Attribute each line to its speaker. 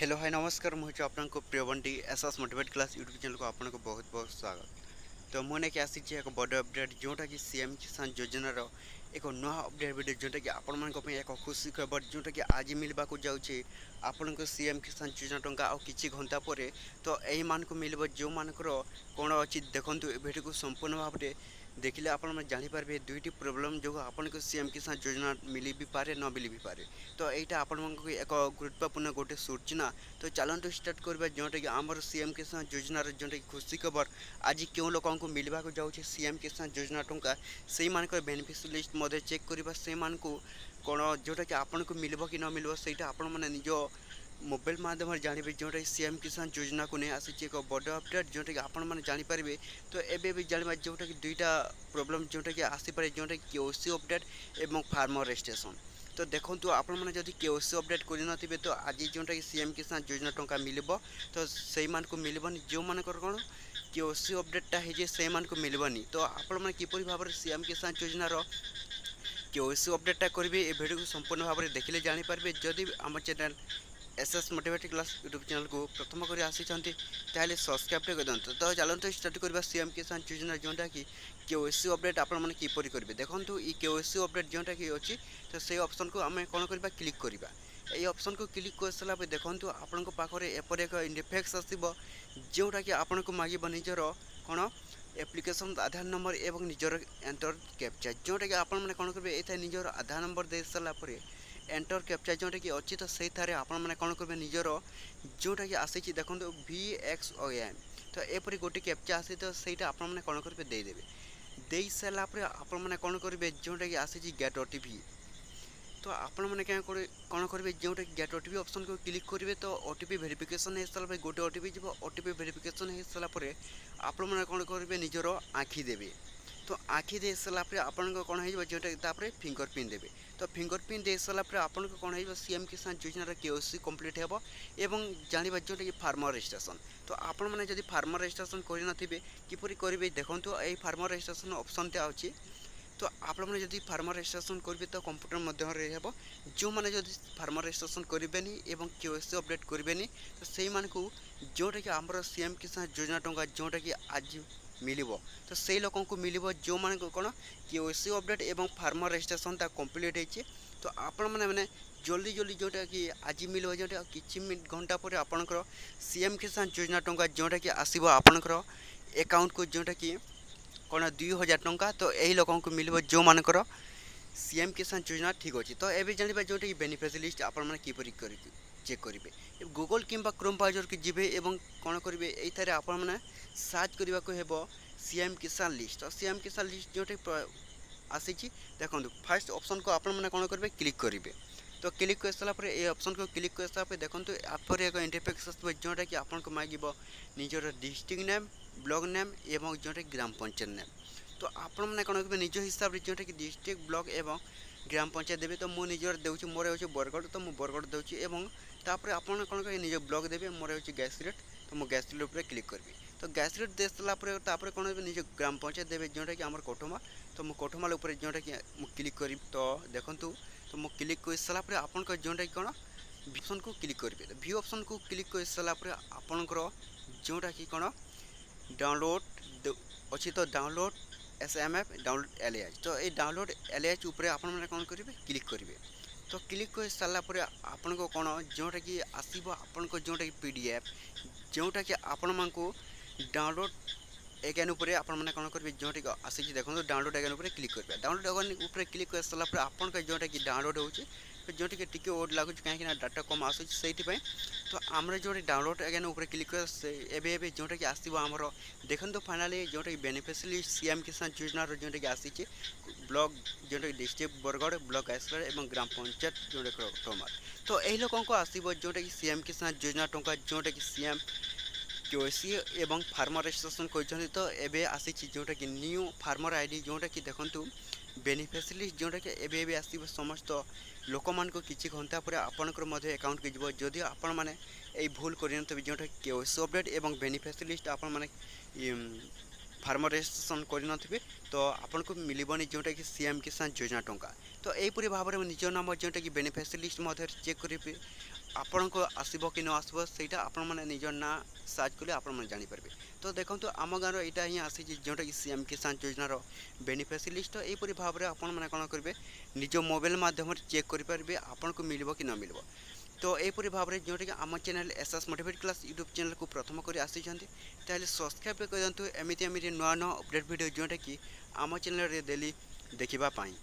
Speaker 1: Hello hi नमस्कार मुझे आपको प्रिय Bunty SS motivate class YouTube channel को आपको बहुत बहुत स्वागत। तो मुझे कि आसी एक बड़ अपडेट जोटा कि सीएम किसान योजनार एक नुआ अपडेट वीडियो जोटा कि आपण मानक एक खुशी खबर जोटा कि आज मिलवा जाऊँगी आपण को सीएम किसान योजना टंका आ किछि घंटा पर। तो यही मान को मिल जो मानकर कौन अच्छी देखूँ वीडियो को संपूर्ण भाव में देखिले आपण जानीपारे दुईटी प्रोब्लेम जो आपन को सीएम किसान योजना मिली भी पारे न मिली भी पारे। तो यहाँ आपण एक गुरुत्वपूर्ण गोटे सूचना। तो चलतु स्टार्ट करवा जोटा कि आमर सीएम किसान योजनार जोटा कि खुशी खबर आज क्यों लोक मिलवा जाऊँगी सीएम किसान योजना टंका से बेनिफिशियरी लिस्ट चेक करवा से कौन जोटा कि आपन को मिल कि न मिल से आपण मैंने निज मोबाइल माध्यम जानवे जोटा सीएम किसान योजना को नहीं आसी एक बड़ अपडेट जोटा कि आपण मैंने जानीपारे। तो एबे भी जानवा जोटा कि दुईटा प्रोब्लेम जोटा कि आसीपे जोटा कि केओसी अपडेट एवं फार्मर रजिस्ट्रेशन। तो देखो आपण मैंने जब केओसी अपडेट कर तो आज जोटा कि सीएम किसान योजना टंका मिल तो से को मिलबनी जो मानकर कौन केओसी अपडेटा है से को मिलबनी। तो आपण मैंने किपरि भाव में सीएम किसान योजनार केओसी अपडेटा करेंगे ये वीडियो को संपूर्ण भाव में देखिले जानीपारे। जदि आम channel SS motivate class YouTube channel को प्रथम कर आसी सब्सक्राइब कर दिखाँ। तो चलते स्टार्ट करवा सीएम किसान योजना जोटा कि केओसी अपडेट आप किपर करेंगे। देखो ये केओसी अपडेट जोटा कि अच्छी तो से ऑप्शन को आम कौन करवा क्लिक करवा। ये ऑप्शन को क्लिक कर सारा देखो आपण पाखे एपर एक इंटरफेस आसो जोटा कि आपण को मांग निजर कौन एप्लिकेशन आधार नंबर एवं निजर एंटर कैप्चा जोटा कि आपण मैंने कौन करेंगे ये निजर आधार नंबर दे सारापर एंटर कैप्चा जोटा कि अच्छी। तो से आपण मैंने कौन करेंगे निजर जोटा कि आसी देखो VXOM। तो एपरी गोटे कैप्चा आसी तो सहीटा आपण मैंने कौन करेंगे देदेवे दे सारापर आपण मैंने कौन करेंगे जोटा कि आसी गेट OTP। तो आपण मैंने क्या कौन करेंगे जोटा कि गेट OTP ऑप्शन को क्लिक करेंगे। तो OTP वेरिफिकेशन हो सारा गोटे OTP जीव OTP वेरिफिकेशन हो सारापर आपण मैंने कौन करेंगे निजर आँखि देवे। तो आँखि दे सारापर आपण कौन हो जोटा फिंगर प्रिंट देवे। तो फिंगर प्रिंट दे सारापर आपण कौन हो सीएम किसान योजनार केओसी कंप्लीट हो एवं जाना जोटा कि फार्मर रजिस्ट्रेशन। तो आपण मैंने जब फार्मर रजिस्ट्रेशन करेंगे किपरि करेंगे देखो ये फार्मर रजिस्ट्रेशन ऑप्शन अच्छी। तो आपण मैंने जब फार्मर रजिस्ट्रेशन करेंगे तो कंप्यूटर मध्यम हो जो मैंने जब फार्मर रजिस्ट्रेशन करेंगे और केओसी अपडेट करेंगे तो से जोटा कि आमर सीएम किसान योजना टंका जोटा कि आज मिल तो से लोक मिल जो मान कौन केओसी अपडेट एवं फार्मर रजिस्ट्रेशन कंप्लीट होती। तो आपण मैंने जल्दी जल्दी जोटा कि आज मिल जोटा कि घंटा पर आपंकर सीएम किसान योजना टंका जोटा कि आसो आपंकर अकाउंट को जोटा कि कौन 2000 टंका। तो यही लोक मिल जो मानकर सीएम किसान योजना ठीक अच्छे। तो ये जानवा जोटा कि बेनिफिशियरी लिस्ट आपने किपरि चेक करेंगे गूगल किंबा क्रोम ब्राउजर की जीवे एवं कौन करेंगे ये आपने सर्च करने को हेब सीएम किसान लिस्ट। तो सीएम किसान लिस्ट जोटा आसी देखो फास्ट ऑप्शन को आपने कौन करेंगे क्लिक करेंगे। तो क्लिक कर सारापर ये ऑप्शन को क्लिक कर सारापर देखो आप एक इंटरफेस आसो जोटा कि आपको मांग निजर डिस्ट्रिक्ट नेम ब्लॉक नेम एवं जोटा ग्राम पंचायत नेम। तो आपण मैंने कौन करेंगे निज हिसाब से जोटा कि डिस्ट्रिक्ट ब्लॉक एवं ग्राम पंचायत देवे। तो मुझे निजर दूसरी मोर हो बरगढ़ तो मुझे बरगढ़ दूसरी एवं तापर आपन कौन करेंगे निज ब्लॉक देवे मोर हो गैस रेट तो मुझे गैस रेट पर क्लिक करी। तो गैस रेट दे सारापर कौन निज ग्राम पंचायत देवे जोटा कि आम कोठमाल। तो मुझे कोठमाल जोटा कि क्लिक करी। तो देखूँ तो मुझे क्लिक कर सारापर आपन जोटा कि कौन ऑप्शन को क्लिक करेंगे। तो व्यू ऑप्शन को क्लिक कर सारापर आपंकर जोटा कि कौन डाउनलोड अच्छी। तो डाउनलोड SMF डाउनलोड LAH। तो ये डाउनलोड LAH उपर आपने कौन करेंगे क्लिक करेंगे। तो क्लिक कर सारापर आपन को कौन जोटा कि आसो आपन को जोटा कि PDF जोटा कि आपण मान को डाउनलोड एगेन उपर आपने कौन करेंगे जोटा कि आसी देखो डाउनलोड एगेन उपर क्लिक करेंगे। डाउनलोड एगेन उपर क्लिक कर सारापर आपन का जोटा कि डाउनलोड हो जोटा कि टिके ओड लगुच कहीं डाटा कम आसूँ से। तो आम जो डाउनलोड एगेन उपर क्लिक कर जोटा कि आसो आमर देखो तो फाइनाली जोटा कि बेनिफिशियरी सीएम किसान योजनार जोटा कि आसी ब्लॉक जोटा कि डिस्ट्रिक्ट बरगढ़ ब्लॉक आइसर और ग्राम पंचायत जोटा कोठमाल। तो यही लोक आसो जोटा कि सीएम किसान योजना टंका जोटा कि सीएम केओसी एवं फार्मर रजिस्ट्रेशन कर। तो एबे आसी जोटा कि न्यू फार्मर आईडी जोटा कि देखो बेनिफिशियरी जोटा कि एबे आसो समस्त लोक मान को किसी घंटा पर आपंकर अकाउंट के जीव जदि आपण मैंने ये भूल कर जोटा केओसी अपडेट एवं बेनिफिशियरी लिस्ट आपण मैंने फार्मर रजिस्ट्रेशन कर तो आपन को मिलबनी जोटा कि सीएम किसान योजना टंका। तो यहीपरि भाव में निज नाम जोटा कि बेनिफिशियरी लिस्ट चेक करेंगे ଆପଣଙ୍କୁ ଆସିବ କି ନ ଆସିବ ସେଇଟା ଆପଣମାନେ ନିଜ ନାଁ ସର୍ଚ୍ଚ କଲେ ଆପଣମାନେ ଜାଣିପାରିବେ। ତ ଦେଖନ୍ତୁ ଆମ ଗାଁର ଏଇଟା ହିଁ ଆସିଛି ଯେଉଁଟାକି ସିଏମ୍ କିଷାନ ଯୋଜନାର ବେନିଫିସିଆରୀ ଲିଷ୍ଟ। ଏହିପରି ଭାବରେ ଆପଣମାନେ କ'ଣ କରିବେ ନିଜ ମୋବାଇଲ ମାଧ୍ୟମରେ ଚେକ୍ କରିପାରିବେ ଆପଣଙ୍କୁ ମିଳିବ କି ନ ମିଳିବ। ତ ଏହିପରି ଭାବରେ ଯେଉଁଟାକି ଆମ channel SS motivate class YouTube ଚ୍ୟାନେଲ୍କୁ ପ୍ରଥମ କରି ଆସିଛନ୍ତି ତାହେଲେ ସବସ୍କ୍ରାଇବ୍ କରିଦିଅନ୍ତୁ ଏମିତି ନୂଆ ନୂଆ ଅପଡ଼େଟ୍ ଭିଡ଼ିଓ ଯେଉଁଟାକି ଆମ ଚ୍ୟାନେଲ୍ରେ ଡେଲି ଦେଖିବା ପାଇଁ।